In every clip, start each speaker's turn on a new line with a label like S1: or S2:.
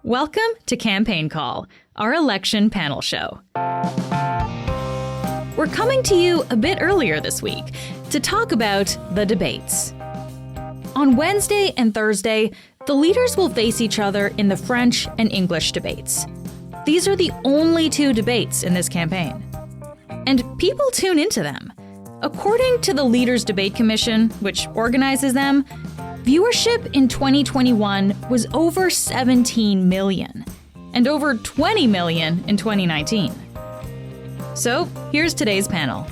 S1: Welcome to Campaign Call, our election panel show. We're coming to you a bit earlier this week to talk about the debates. On Wednesday and Thursday, the leaders will face each other in the French and English debates. These are the only two debates in this campaign. And people tune into them. According to the Leaders Debate Commission, which organizes them, viewership in 2021 was over 17 million, and over 20 million in 2019. So, here's today's panel.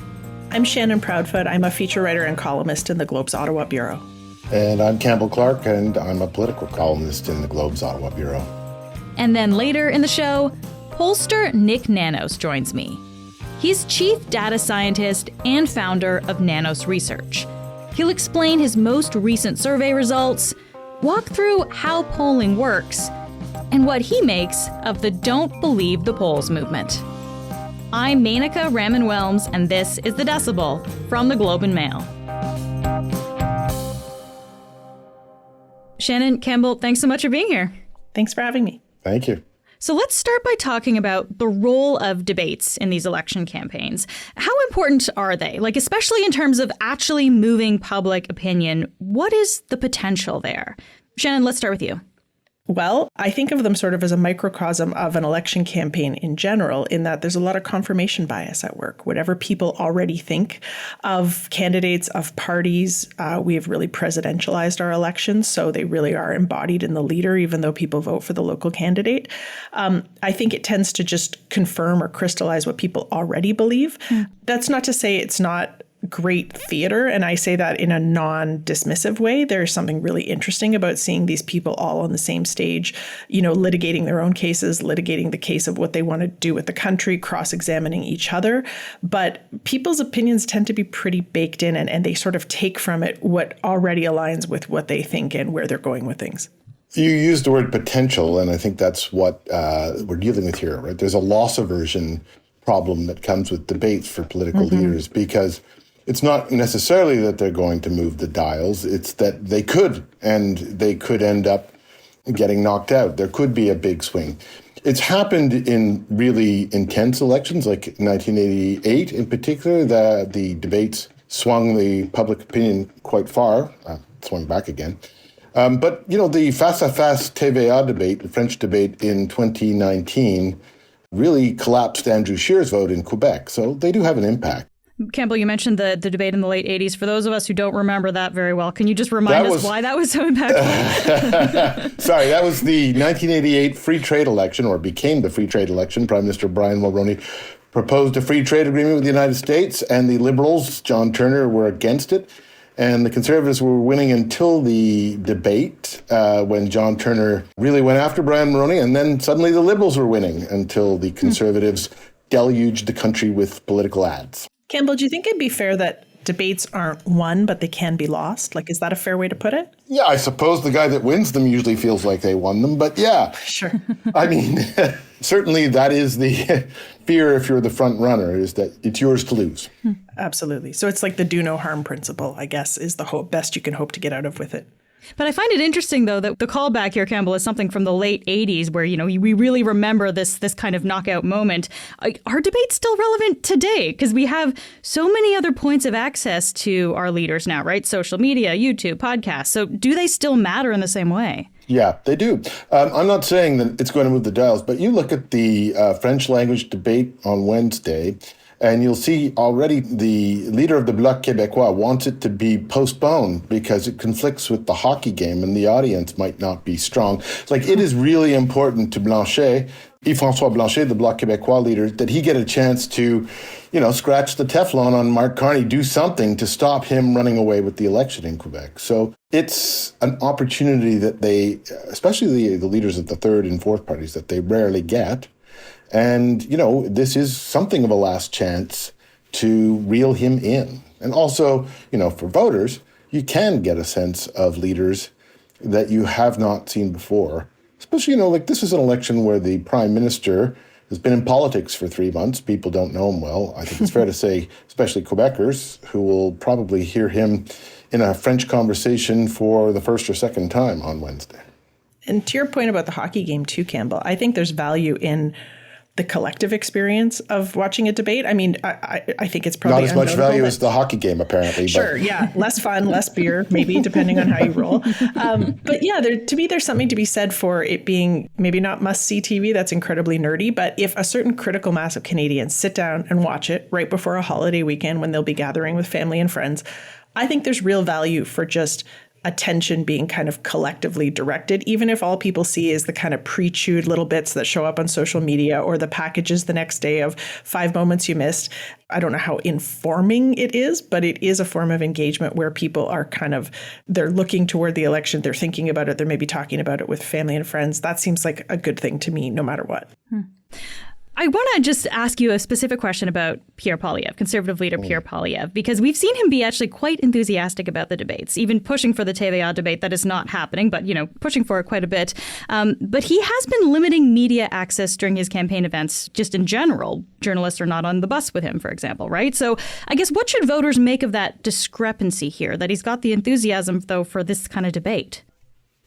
S2: I'm Shannon Proudfoot. I'm a feature writer and columnist in the Globe's Ottawa Bureau.
S3: And I'm Campbell Clark, and I'm a political columnist in the Globe's Ottawa Bureau.
S1: And then later in the show, pollster Nik Nanos joins me. He's chief data scientist and founder of Nanos Research. He'll explain his most recent survey results, walk through how polling works, and what he makes of the Don't Believe the Polls movement. I'm Menaka Raman-Wilms, and this is the Decibel from the Globe and Mail. Shannon, Campbell, thanks so much for being here.
S2: Thanks for having me.
S3: Thank you.
S1: So let's start by talking about the role of debates in these election campaigns. How important are they? Like, especially in terms of actually moving public opinion, what is the potential there? Shannon, let's start with you.
S2: Well, I think of them sort of as a microcosm of an election campaign in general, in that there's a lot of confirmation bias at work. Whatever people already think of candidates, of parties, we have really presidentialized our elections, so they really are embodied in the leader, even though people vote for the local candidate. I think it tends to just confirm or crystallize what people already believe. That's not to say it's not great theater, and I say that in a non-dismissive way. There's something really interesting about seeing these people all on the same stage, litigating their own cases, litigating the case of what they want to do with the country, cross-examining each other. But people's opinions tend to be pretty baked in, and they sort of take from it what already aligns with what they think and where they're going with things.
S3: You used the word potential, and I think that's what we're dealing with here, right? There's a loss aversion problem that comes with debates for political leaders, because it's not necessarily that they're going to move the dials. It's that they could, and they could end up getting knocked out. There could be a big swing. It's happened in really intense elections, like 1988 in particular. The debates swung the public opinion quite far, swung back again. But, the face-à-face TVA debate, the French debate in 2019, really collapsed Andrew Scheer's vote in Quebec. So they do have an impact.
S1: Campbell, you mentioned the debate in the late 80s. For those of us who don't remember that very well, can you just remind us why that was so impactful?
S3: Sorry, that was the 1988 free trade election, or became the free trade election. Prime Minister Brian Mulroney proposed a free trade agreement with the United States, and the Liberals, John Turner, were against it. And the Conservatives were winning until the debate, when John Turner really went after Brian Mulroney, and then suddenly the Liberals were winning until the Conservatives deluged the country with political ads.
S2: Campbell, do you think it'd be fair that debates aren't won, but they can be lost? Like, is that a fair way to put it?
S3: Yeah, I suppose the guy that wins them usually feels like they won them, but yeah.
S2: Sure.
S3: I mean, certainly that is the fear if you're the front runner, is that it's yours to lose.
S2: Absolutely. So it's like the do no harm principle, I guess, is the best you can hope to get out of with it.
S1: But I find it interesting, though, that the callback here, Campbell, is something from the late 80s where, we really remember this kind of knockout moment. Are debates still relevant today? Because we have so many other points of access to our leaders now, right? Social media, YouTube, podcasts. So do they still matter in the same way?
S3: Yeah, they do. I'm not saying that it's going to move the dials, but you look at the French language debate on Wednesday, and you'll see already the leader of the Bloc Québécois wants it to be postponed because it conflicts with the hockey game and the audience might not be strong. It is really important to Blanchet, Yves-François Blanchet, the Bloc Québécois leader, that he get a chance to, scratch the Teflon on Mark Carney, do something to stop him running away with the election in Quebec. So it's an opportunity that they, especially the leaders of the third and fourth parties, that they rarely get. And, this is something of a last chance to reel him in. And also, for voters, you can get a sense of leaders that you have not seen before. Especially, this is an election where the prime minister has been in politics for 3 months. People don't know him well. I think it's fair to say, especially Quebecers, who will probably hear him in a French conversation for the first or second time on Wednesday.
S2: And to your point about the hockey game too, Campbell, I think there's value in the collective experience of watching a debate. I mean, I think it's probably
S3: not as much value as the hockey game, apparently.
S2: Sure,
S3: but.
S2: yeah, less fun, less beer, maybe depending on how you roll. But yeah, to me, there's something to be said for it being maybe not must-see TV. That's incredibly nerdy. But if a certain critical mass of Canadians sit down and watch it right before a holiday weekend when they'll be gathering with family and friends, I think there's real value for just attention being kind of collectively directed, even if all people see is the kind of pre-chewed little bits that show up on social media or the packages the next day of 5 moments you missed. I don't know how informing it is, but it is a form of engagement where people are they're looking toward the election, they're thinking about it, they're maybe talking about it with family and friends. That seems like a good thing to me, no matter what.
S1: I want to just ask you a specific question about Pierre Poilievre, Conservative leader Pierre Poilievre, because we've seen him be actually quite enthusiastic about the debates, even pushing for the TVA debate that is not happening, but, pushing for it quite a bit. But he has been limiting media access during his campaign events just in general. Journalists are not on the bus with him, for example, right? So I guess what should voters make of that discrepancy here, that he's got the enthusiasm, though, for this kind of debate?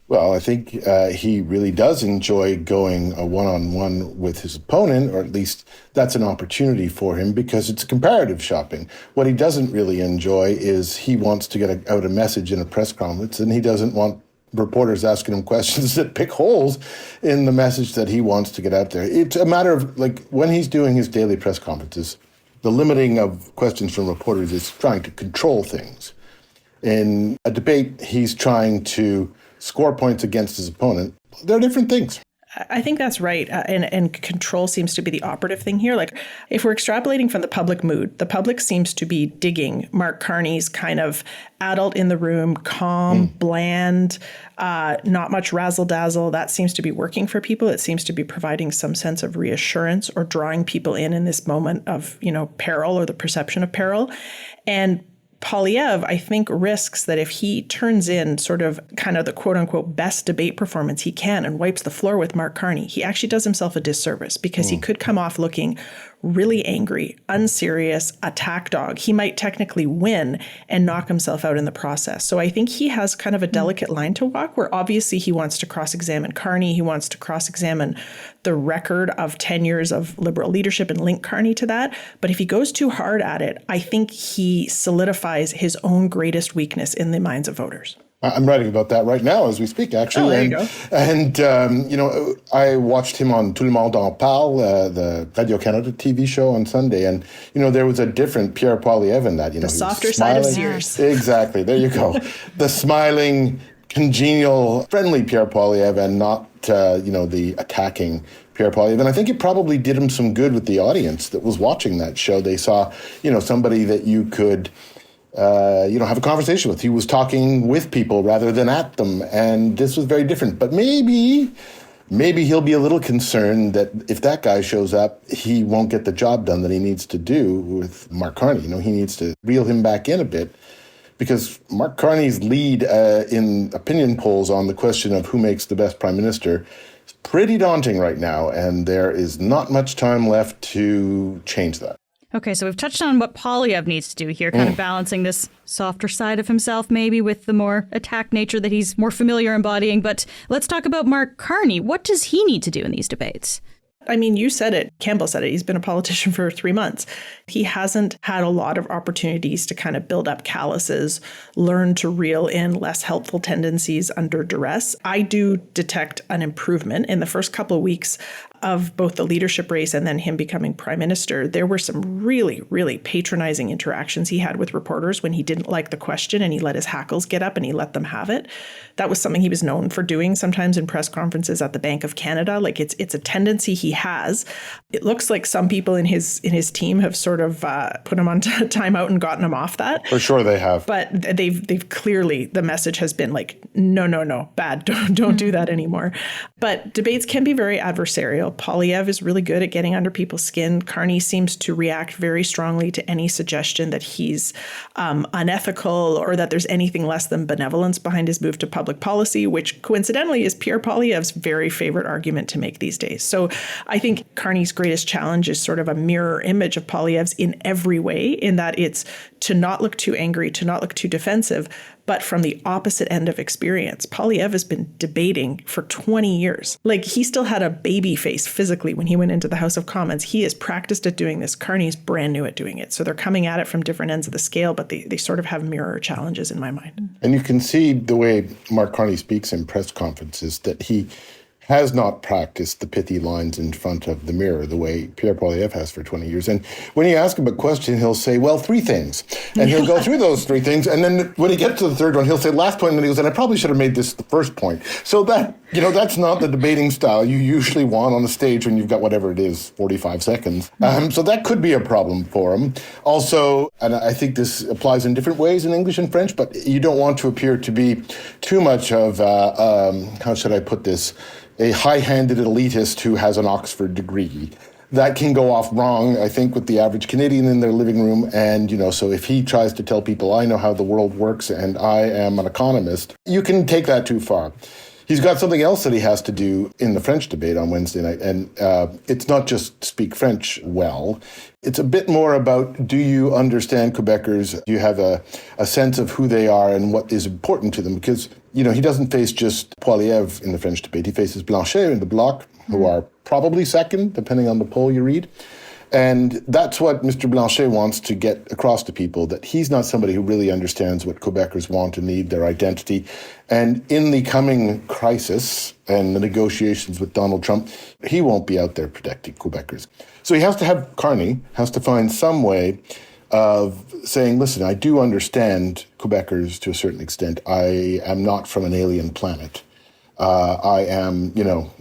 S3: Well, I think he really does enjoy going a one-on-one with his opponent, or at least that's an opportunity for him because it's comparative shopping. What he doesn't really enjoy is he wants to get out a message in a press conference, and he doesn't want reporters asking him questions that pick holes in the message that he wants to get out there. It's a matter of, when he's doing his daily press conferences, the limiting of questions from reporters is trying to control things. In a debate, he's trying to score points against his opponent. They're different things.
S2: I think that's right. And control seems to be the operative thing here. If we're extrapolating from the public mood, the public seems to be digging Mark Carney's kind of adult in the room, calm, bland, not much razzle-dazzle. That seems to be working for people. It seems to be providing some sense of reassurance or drawing people in this moment of, peril or the perception of peril. And Poilievre, I think, risks that if he turns in sort of kind of the quote-unquote best debate performance he can and wipes the floor with Mark Carney, he actually does himself a disservice because he could come off looking really angry, unserious, attack dog. He might technically win and knock himself out in the process. So I think he has kind of a delicate line to walk where obviously he wants to cross-examine Carney. He wants to cross-examine the record of 10 years of Liberal leadership and link Carney to that. But if he goes too hard at it, I think he solidifies his own greatest weakness in the minds of voters.
S3: I'm writing about that right now as we speak, actually.
S2: Oh, there you go.
S3: And I watched him on Tout le monde en parle, the Radio-Canada TV show on Sunday. And, there was a different Pierre Poilievre in that.
S2: The softer side of Sears.
S3: Exactly. There you go. The smiling, congenial, friendly Pierre Poilievre and not, the attacking Pierre Poilievre. And I think it probably did him some good with the audience that was watching that show. They saw, somebody that you could have a conversation with. He was talking with people rather than at them. And this was very different. But maybe he'll be a little concerned that if that guy shows up, he won't get the job done that he needs to do with Mark Carney. He needs to reel him back in a bit because Mark Carney's lead in opinion polls on the question of who makes the best prime minister is pretty daunting right now. And there is not much time left to change that.
S1: Okay, so we've touched on what Poilievre needs to do here, kind of balancing this softer side of himself maybe with the more attack nature that he's more familiar embodying. But let's talk about Mark Carney. What does he need to do in these debates?
S2: I mean, you said it. Campbell said it. He's been a politician for 3 months. He hasn't had a lot of opportunities to kind of build up calluses, learn to reel in less helpful tendencies under duress. I do detect an improvement in the first couple of weeks of both the leadership race and then him becoming prime minister. There were some really, really patronizing interactions he had with reporters when he didn't like the question and he let his hackles get up and he let them have it. That was something he was known for doing sometimes in press conferences at the Bank of Canada. It's a tendency he has. It looks like some people in his team have sort of put him on timeout and gotten him off that.
S3: For sure they have.
S2: But they've clearly, the message has been like, no, bad, don't do that anymore. But debates can be very adversarial. Poilievre is really good at getting under people's skin. Carney seems to react very strongly to any suggestion that he's unethical or that there's anything less than benevolence behind his move to public policy, which coincidentally is Pierre Poilievre's very favorite argument to make these days. So I think Carney's greatest challenge is sort of a mirror image of Poilievre's in every way, in that it's to not look too angry, to not look too defensive, but from the opposite end of experience. Poilievre has been debating for 20 years. Like, he still had a baby face physically when he went into the House of Commons. He has practiced at doing this. Carney's brand new at doing it. So they're coming at it from different ends of the scale, but they sort of have mirror challenges in my mind.
S3: And you can see the way Mark Carney speaks in press conferences that he has not practiced the pithy lines in front of the mirror the way Pierre Poilievre has for 20 years. And when you ask him a question, he'll say, well, 3 things. And he'll go through those 3 things. And then when he gets to the third one, he'll say, last point. And then he goes, and I probably should have made this the first point. So that, that's not the debating style you usually want on the stage when you've got whatever it is, 45 seconds. So that could be a problem for him. Also, and I think this applies in different ways in English and French, but you don't want to appear to be too much of, how should I put this, a high-handed elitist who has an Oxford degree. That can go off wrong, I think, with the average Canadian in their living room. And, so if he tries to tell people, I know how the world works and I am an economist, you can take that too far. He's got something else that he has to do in the French debate on Wednesday night. And it's not just speak French well. It's a bit more about, do you understand Quebecers? Do you have a sense of who they are and what is important to them? Because, he doesn't face just Poilievre in the French debate. He faces Blanchet in the Bloc, who are probably second, depending on the poll you read. And that's what Mr. Blanchet wants to get across to people, that he's not somebody who really understands what Quebecers want and need, their identity. And in the coming crisis and the negotiations with Donald Trump, he won't be out there protecting Quebecers. So he has to have, Carney has to find some way of saying, listen, I do understand Quebecers to a certain extent. I am not from an alien planet. I am,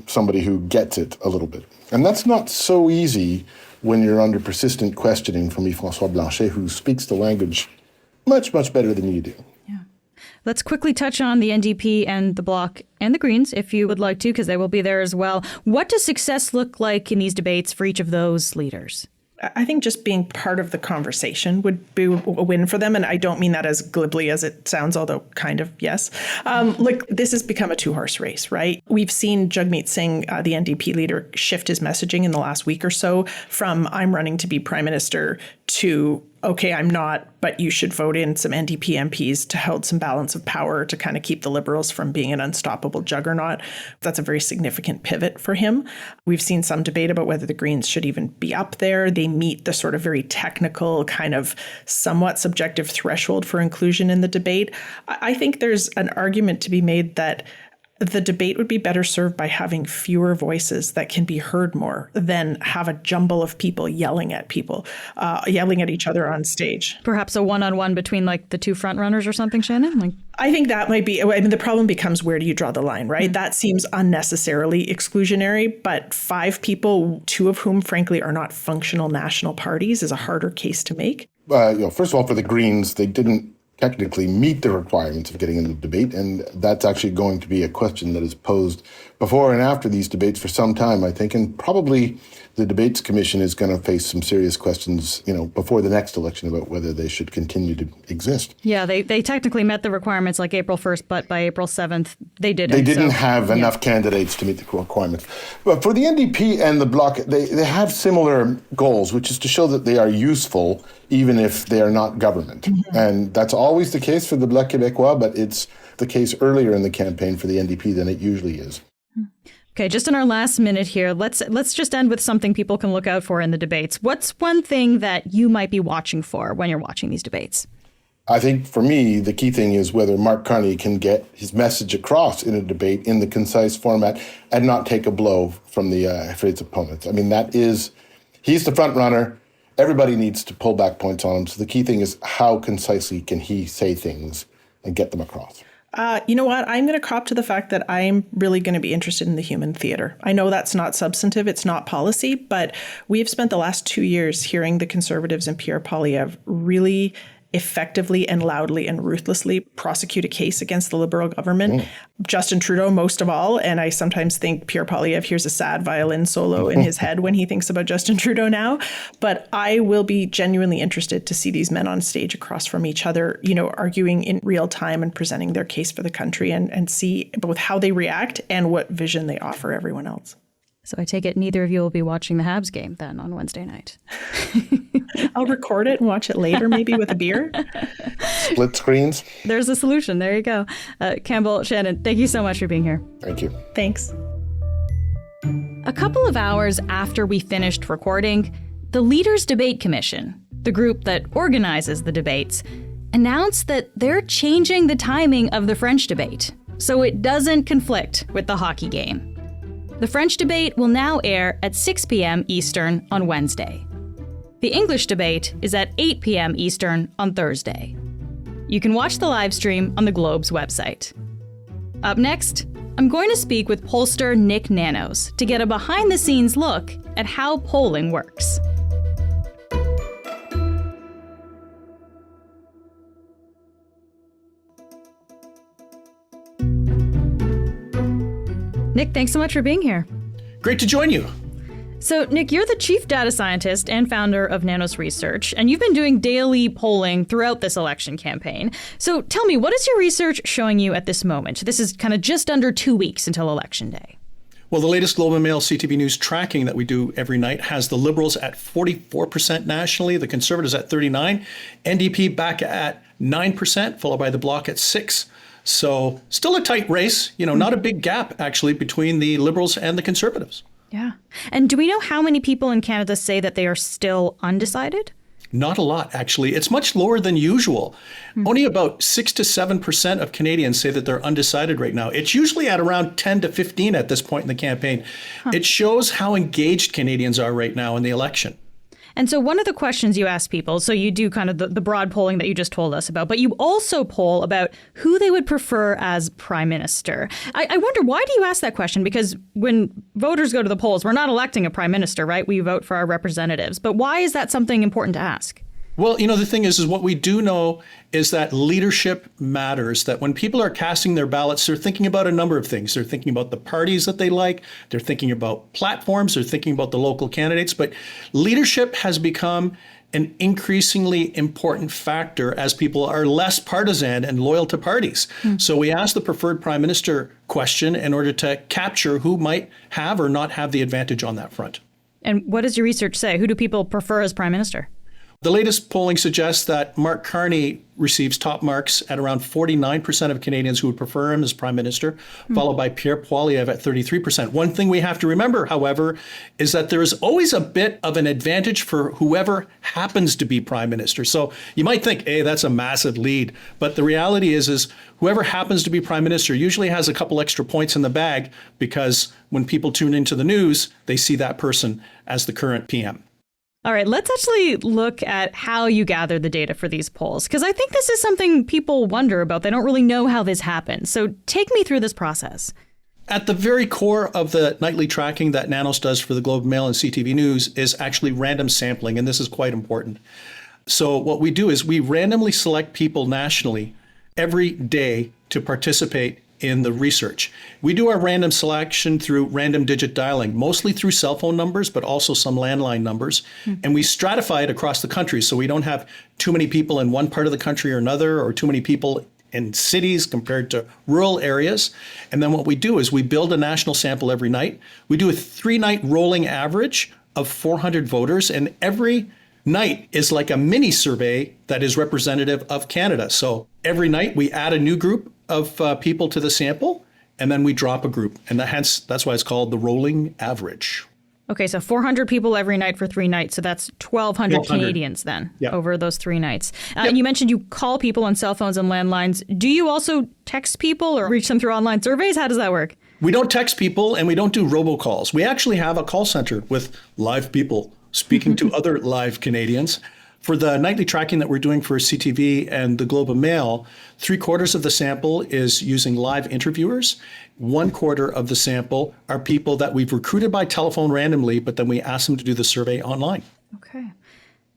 S3: somebody who gets it a little bit. And that's not so easy when you're under persistent questioning from Yves-François Blanchet, who speaks the language much, much better than you do.
S1: Yeah. Let's quickly touch on the NDP and the Bloc and the Greens, if you would like to, because they will be there as well. What does success look like in these debates for each of those leaders?
S2: I think just being part of the conversation would be a win for them. And I don't mean that as glibly as it sounds, although kind of, yes. Look, this has become a 2-horse race, right? We've seen Jagmeet Singh, the NDP leader, shift his messaging in the last week or so from I'm running to be prime minister to, okay, I'm not, but you should vote in some NDP MPs to hold some balance of power to kind of keep the Liberals from being an unstoppable juggernaut. That's a very significant pivot for him. We've seen some debate about whether the Greens should even be up there. They meet the sort of very technical, kind of somewhat subjective threshold for inclusion in the debate. I think there's an argument to be made that the debate would be better served by having fewer voices that can be heard more than have a jumble of people yelling at people, yelling at each other on stage.
S1: Perhaps a one-on-one between like the 2 front runners or something, Shannon?
S2: I think that might be, the problem becomes, where do you draw the line, right? Mm-hmm. That seems unnecessarily exclusionary, but 5 people, 2 of whom, frankly, are not functional national parties, is a harder case to make.
S3: First of all, for the Greens, they didn't technically meet the requirements of getting into the debate, and that's actually going to be a question that is posed before and after these debates for some time, I think, and probably the Debates Commission is going to face some serious questions, before the next election about whether they should continue to exist.
S1: Yeah, they technically met the requirements like April 1st, but by April 7th, they didn't.
S3: They didn't have enough candidates to meet the requirements. But for the NDP and the Bloc, they have similar goals, which is to show that they are useful even if they are not government. Mm-hmm. And that's always the case for the Bloc Québécois, but it's the case earlier in the campaign for the NDP than it usually is.
S1: Okay, just in our last minute here, let's just end with something people can look out for in the debates. What's one thing that you might be watching for when you're watching these debates?
S3: I think for me, the key thing is whether Mark Carney can get his message across in a debate in the concise format and not take a blow from for his opponents. I mean, he's the front runner. Everybody needs to pull back points on him. So the key thing is, how concisely can he say things and get them across?
S2: You know what? I'm going to cop to the fact that I'm really going to be interested in the human theater. I know that's not substantive, it's not policy, but we've spent the last 2 years hearing the Conservatives and Pierre Poilievre really effectively and loudly and ruthlessly prosecute a case against the Liberal government. Justin Trudeau, most of all. And I sometimes think Pierre Poilievre hears a sad violin solo in his head when he thinks about Justin Trudeau now. But I will be genuinely interested to see these men on stage across from each other, you know, arguing in real time and presenting their case for the country, and see both how they react and what vision they offer everyone else.
S1: So I take it neither of you will be watching the Habs game then on Wednesday night.
S2: I'll record it and watch it later, maybe with a beer.
S3: Split screens.
S1: There's a solution. There you go. Campbell, Shannon, thank you so much for being here.
S3: Thank you.
S2: Thanks.
S1: A couple of hours after we finished recording, the Leaders Debate Commission, the group that organizes the debates, announced that they're changing the timing of the French debate so it doesn't conflict with the hockey game. The French debate will now air at 6 p.m. Eastern on Wednesday. The English debate is at 8 p.m. Eastern on Thursday. You can watch the live stream on the Globe's website. Up next, I'm going to speak with pollster Nik Nanos to get a behind-the-scenes look at how polling works. Nik, thanks so much for being here.
S4: Great to join you.
S1: So, Nik, you're the chief data scientist and founder of Nanos Research, and you've been doing daily polling throughout this election campaign. So tell me, what is your research showing you at this moment? This is kind of just under 2 weeks until Election Day.
S4: Well, the latest Globe and Mail CTV News tracking that we do every night has the Liberals at 44% nationally, the Conservatives at 39%, NDP back at 9%, followed by the Bloc at 6%. So still a tight race, you know, not a big gap, actually, between the Liberals and the Conservatives.
S1: Yeah. And do we know how many people in Canada say that they are still undecided?
S4: Not a lot, actually. It's much lower than usual. Only about 6 to 7% of Canadians say that they're undecided right now. It's usually at around 10 to 15 at this point in the campaign. It shows how engaged Canadians are right now in the election.
S1: And so one of the questions you ask people, so you do kind of the broad polling that you just told us about, but you also poll about who they would prefer as prime minister. I wonder, why do you ask that question? Because when voters go to the polls, we're not electing a prime minister, right? We vote for our representatives. But why is that something important to ask?
S4: Well, you know, the thing is what we do know is that leadership matters, that when people are casting their ballots, they're thinking about a number of things. They're thinking about the parties that they like. They're thinking about platforms. They're thinking about the local candidates. But leadership has become an increasingly important factor as people are less partisan and loyal to parties. So we ask the preferred prime minister question in order to capture who might have or not have the advantage on that front.
S1: And what does your research say? Who do people prefer as prime minister?
S4: The latest polling suggests that Mark Carney receives top marks at around 49% of Canadians who would prefer him as prime minister, followed by Pierre Poilievre at 33%. One thing we have to remember, however, is that there is always a bit of an advantage for whoever happens to be prime minister. So you might think, hey, that's a massive lead. But the reality is whoever happens to be prime minister usually has a couple extra points in the bag, because when people tune into the news, they see that person as the current PM.
S1: All right, let's actually look at how you gather the data for these polls, because I think this is something people wonder about. They don't really know how this happens. So take me through this process.
S4: At the very core of the nightly tracking that Nanos does for the Globe and Mail and CTV News is actually random sampling, and this is quite important. So what we do is we randomly select people nationally every day to participate in the research. We do our random selection through random digit dialing, mostly through cell phone numbers, but also some landline numbers. And we stratify it across the country, so we don't have too many people in one part of the country or another, or too many people in cities compared to rural areas. And then what we do is we build a national sample every night. We do a 3-night rolling average of 400 voters, and every night is like a mini survey that is representative of Canada. So every night we add a new group of people to the sample, and then we drop a group. And that's why it's called the rolling average.
S1: Okay, so 400 people every night for 3 nights. So that's 1,200 Canadians then over those 3 nights. And you mentioned you call people on cell phones and landlines. Do you also text people or reach them through online surveys? How does that work?
S4: We don't text people, and we don't do robocalls. We actually have a call center with live people speaking to other live Canadians. For the nightly tracking that we're doing for CTV and the Globe and Mail, 3/4 of the sample is using live interviewers. 1/4 of the sample are people that we've recruited by telephone randomly, but then we ask them to do the survey online.
S1: Okay.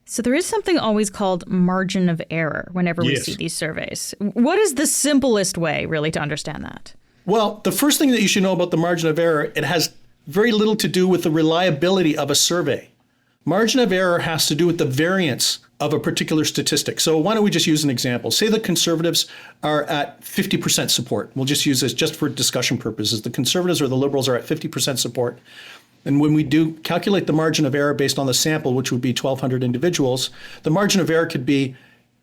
S1: So there is something always called margin of error whenever we see these surveys. What is the simplest way, really, to understand that?
S4: Well, the first thing that you should know about the margin of error, it has very little to do with the reliability of a survey. Margin of error has to do with the variance of a particular statistic. So why don't we just use an example? Say the Conservatives are at 50% support. We'll just use this just for discussion purposes. The Conservatives or the Liberals are at 50% support. And when we do calculate the margin of error based on the sample, which would be 1,200 individuals, the margin of error could be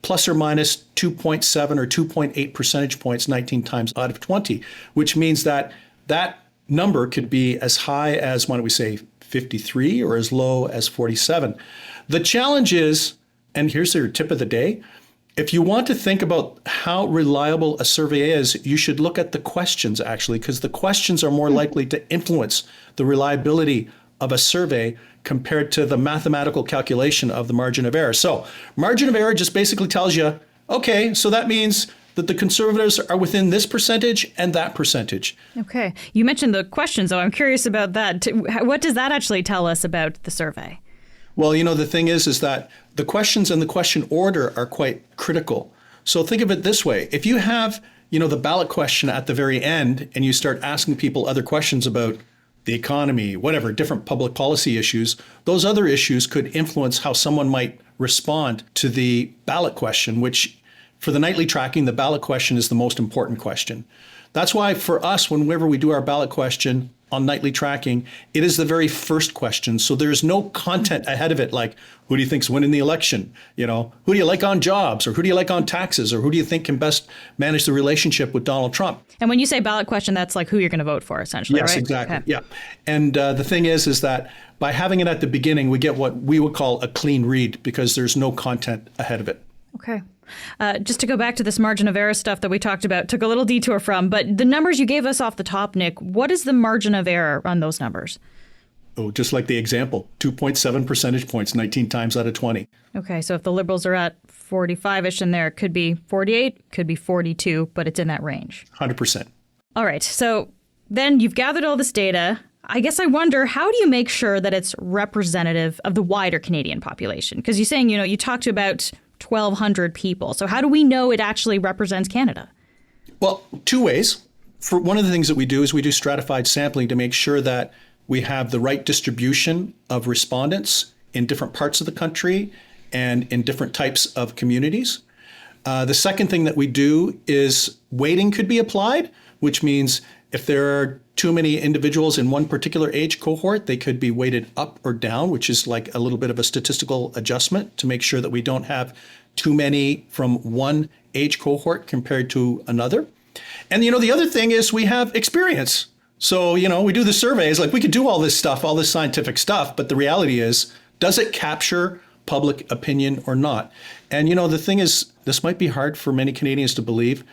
S4: plus or minus 2.7 or 2.8 percentage points 19 times out of 20, which means that that number could be as high as, why don't we say, 53 or as low as 47. The challenge is, and here's your tip of the day, if you want to think about how reliable a survey is, you should look at the questions, actually, because the questions are more likely to influence the reliability of a survey compared to the mathematical calculation of the margin of error. So margin of error just basically tells you, okay, so that means that the Conservatives are within this percentage and that percentage.
S1: Okay. You mentioned the questions, though. I'm curious about that. What does that actually tell us about the survey?
S4: Well, the thing is that the questions and the question order are quite critical. So think of it this way. If you have, the ballot question at the very end and you start asking people other questions about the economy, whatever, different public policy issues, those other issues could influence how someone might respond to the ballot question, which for the nightly tracking, the ballot question is the most important question. That's why for us, whenever we do our ballot question on nightly tracking, it is the very first question. So there's no content ahead of it like, who do you think's winning the election? Who do you like on jobs? Or who do you like on taxes? Or who do you think can best manage the relationship with Donald Trump?
S1: And when you say ballot question, that's like who you're going to vote for, essentially,
S4: yes,
S1: right?
S4: Yes, exactly.
S1: Okay.
S4: Yeah. And the thing is that by having it at the beginning, we get what we would call a clean read because there's no content ahead of it.
S1: Okay. Just to go back to this margin of error stuff that we talked about, took a little detour from, but the numbers you gave us off the top, Nik, what is the margin of error on those numbers?
S4: Oh, just like the example, 2.7 percentage points, 19 times out of 20.
S1: Okay, so if the Liberals are at 45-ish in there, it could be 48, could be 42, but it's in that range.
S4: 100%.
S1: All right, so then you've gathered all this data. I guess I wonder, how do you make sure that it's representative of the wider Canadian population? Because you're saying, you talked to about 1,200 people. So how do we know it actually represents Canada?
S4: Well, two ways. For one of the things that we do is we do stratified sampling to make sure that we have the right distribution of respondents in different parts of the country and in different types of communities. The second thing that we do is weighting could be applied, which means if there are too many individuals in one particular age cohort, they could be weighted up or down, which is like a little bit of a statistical adjustment to make sure that we don't have too many from one age cohort compared to another. And, the other thing is we have experience. So, we do the surveys, like we could do all this stuff, all this scientific stuff, but the reality is, does it capture public opinion or not? And, the thing is, this might be hard for many Canadians to believe.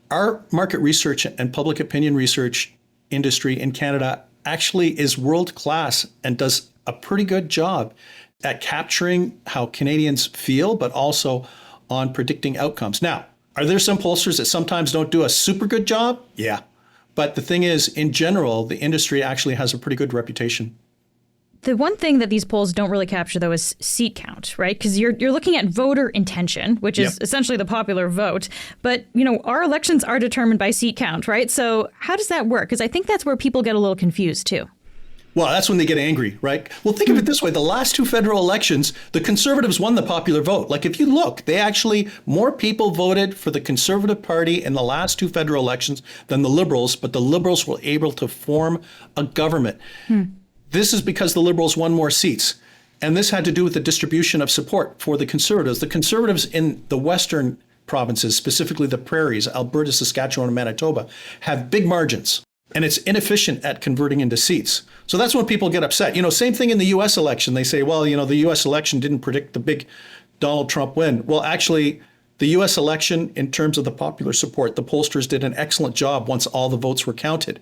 S4: Our market research and public opinion research industry in Canada actually is world class and does a pretty good job at capturing how Canadians feel, but also on predicting outcomes. Now, are there some pollsters that sometimes don't do a super good job? Yeah. But the thing is, in general, the industry actually has a pretty good reputation.
S1: The one thing that these polls don't really capture, though, is seat count, right? Because you're looking at voter intention, which is essentially the popular vote. But, our elections are determined by seat count, right? So how does that work? Because I think that's where people get a little confused, too.
S4: Well, that's when they get angry, right? Well, think of it this way. The last two federal elections, the Conservatives won the popular vote. Like, if you look, more people voted for the Conservative Party in the last two federal elections than the Liberals, but the Liberals were able to form a government. This is because the Liberals won more seats. And this had to do with the distribution of support for the Conservatives. The Conservatives in the Western provinces, specifically the prairies, Alberta, Saskatchewan, and Manitoba, have big margins. And it's inefficient at converting into seats. So that's when people get upset. Same thing in the U.S. election. They say, well, the U.S. election didn't predict the big Donald Trump win. Well, actually, the U.S. election, in terms of the popular support, the pollsters did an excellent job once all the votes were counted.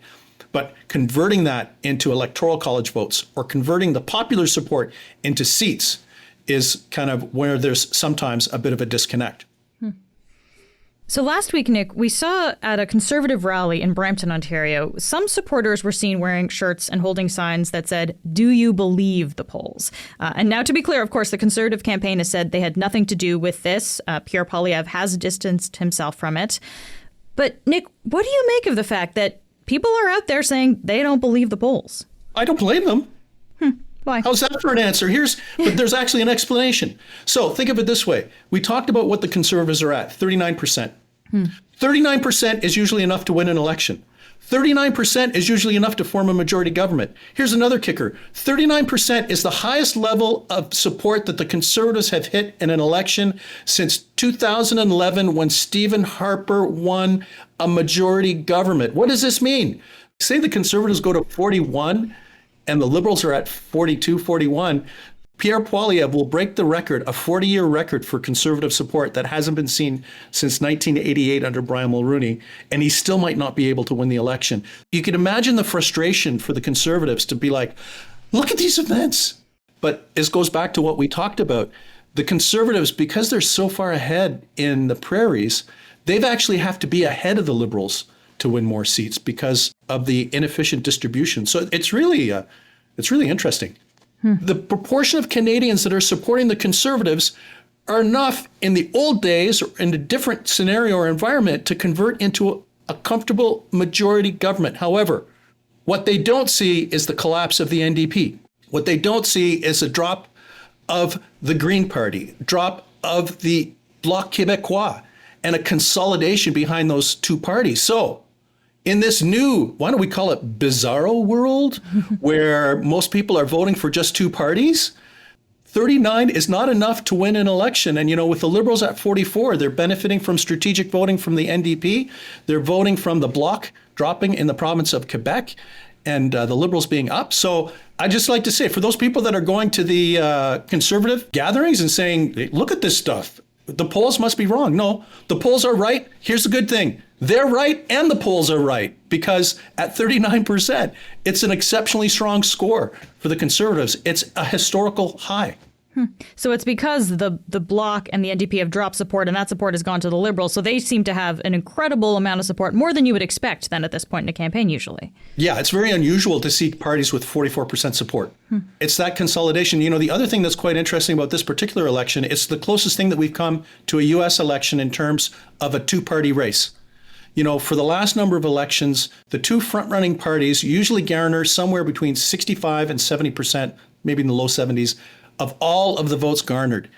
S4: But converting that into electoral college votes or converting the popular support into seats is kind of where there's sometimes a bit of a disconnect.
S1: So last week, Nik, we saw at a Conservative rally in Brampton, Ontario, some supporters were seen wearing shirts and holding signs that said, "Do you believe the polls?" And now, to be clear, of course, the Conservative campaign has said they had nothing to do with this. Pierre Poilievre has distanced himself from it. But Nik, what do you make of the fact that people are out there saying they don't believe the polls?
S4: I don't blame them.
S1: Why?
S4: How's that for an answer? But there's actually an explanation. So think of it this way. We talked about what the Conservatives are at, 39%. 39% is usually enough to win an election. 39% is usually enough to form a majority government. Here's another kicker. 39% is the highest level of support that the Conservatives have hit in an election since 2011 when Stephen Harper won a majority government. What does this mean? Say the Conservatives go to 41 and the Liberals are at 42, 41, Pierre Poilievre will break the record, a 40-year record for Conservative support that hasn't been seen since 1988 under Brian Mulroney, and he still might not be able to win the election. You can imagine the frustration for the Conservatives to be like, look at these events. But this goes back to what we talked about. The Conservatives, because they're so far ahead in the prairies, they've actually have to be ahead of the Liberals to win more seats because of the inefficient distribution. So it's really interesting. The proportion of Canadians that are supporting the Conservatives are enough in the old days or in a different scenario or environment to convert into a comfortable majority government. However, what they don't see is the collapse of the NDP. What they don't see is a drop of the Green Party, drop of the Bloc Québécois, and a consolidation behind those two parties. So in this new, why don't we call it bizarro world, where most people are voting for just two parties, 39 is not enough to win an election. And, with the Liberals at 44, they're benefiting from strategic voting from the NDP. They're voting from the Bloc dropping in the province of Quebec and the Liberals being up. So I just like to say, for those people that are going to the Conservative gatherings and saying, hey, look at this stuff, the polls must be wrong. No, the polls are right. Here's the good thing. They're right and the polls are right, because at 39%, it's an exceptionally strong score for the Conservatives. It's a historical high.
S1: So it's because the Bloc and the NDP have dropped support, and that support has gone to the Liberals. So they seem to have an incredible amount of support, more than you would expect then at this point in a campaign usually. Yeah,
S4: it's very unusual to see parties with 44% support. It's that consolidation. The other thing that's quite interesting about this particular election, it's the closest thing that we've come to a U.S. election in terms of a two-party race. For the last number of elections, the two front-running parties usually garner somewhere between 65 and 70%, maybe in the low 70s, of all of the votes garnered.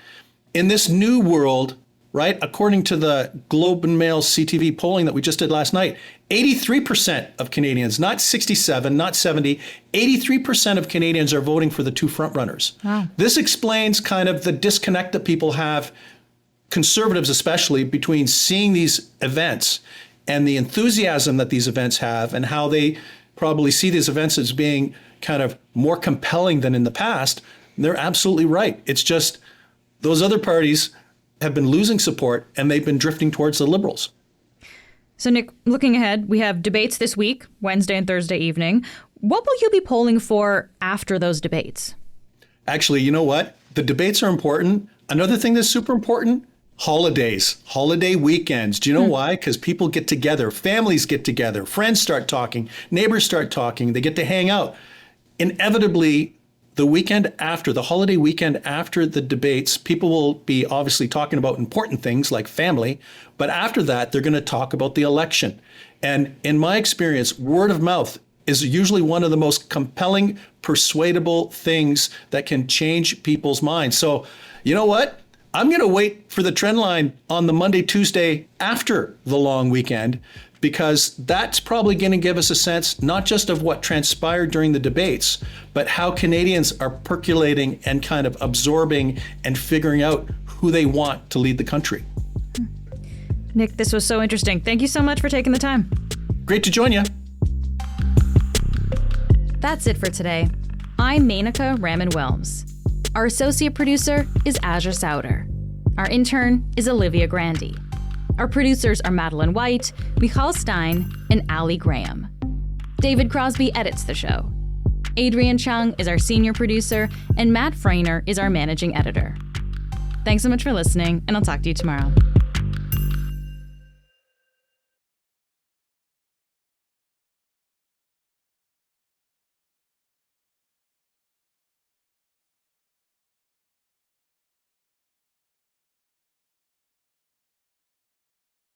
S4: In this new world, right, according to the Globe and Mail CTV polling that we just did last night, 83% of Canadians, not 67, not 70, 83% of Canadians are voting for the two frontrunners. Wow. This explains kind of the disconnect that people have, Conservatives especially, between seeing these events and the enthusiasm that these events have, and how they probably see these events as being kind of more compelling than in the past. They're absolutely right. It's just those other parties have been losing support, and they've been drifting towards the Liberals.
S1: So, Nik, looking ahead, we have debates this week, Wednesday and Thursday evening. What will you be polling for after those debates?
S4: Actually, you know what? The debates are important. Another thing that's super important, holidays, holiday weekends. Do you know why? Because people get together, families get together, friends start talking, neighbors start talking, they get to hang out. Inevitably, the weekend after, the holiday weekend after the debates, people will be obviously talking about important things like family, but after that, they're going to talk about the election. And in my experience, word of mouth is usually one of the most compelling, persuadable things that can change people's minds. So, you know what? I'm going to wait for the trend line on the Monday, Tuesday after the long weekend, because that's probably going to give us a sense not just of what transpired during the debates, but how Canadians are percolating and kind of absorbing and figuring out who they want to lead the country.
S1: Nik, this was so interesting. Thank you so much for taking the time.
S4: Great to join you.
S1: That's it for today. I'm Menaka Raman-Welms. Our associate producer is Azure Sauter. Our intern is Olivia Grandy. Our producers are Madeline White, Michal Stein, and Ali Graham. David Crosby edits the show. Adrian Chung is our senior producer, and Matt Freiner is our managing editor. Thanks so much for listening, and I'll talk to you tomorrow.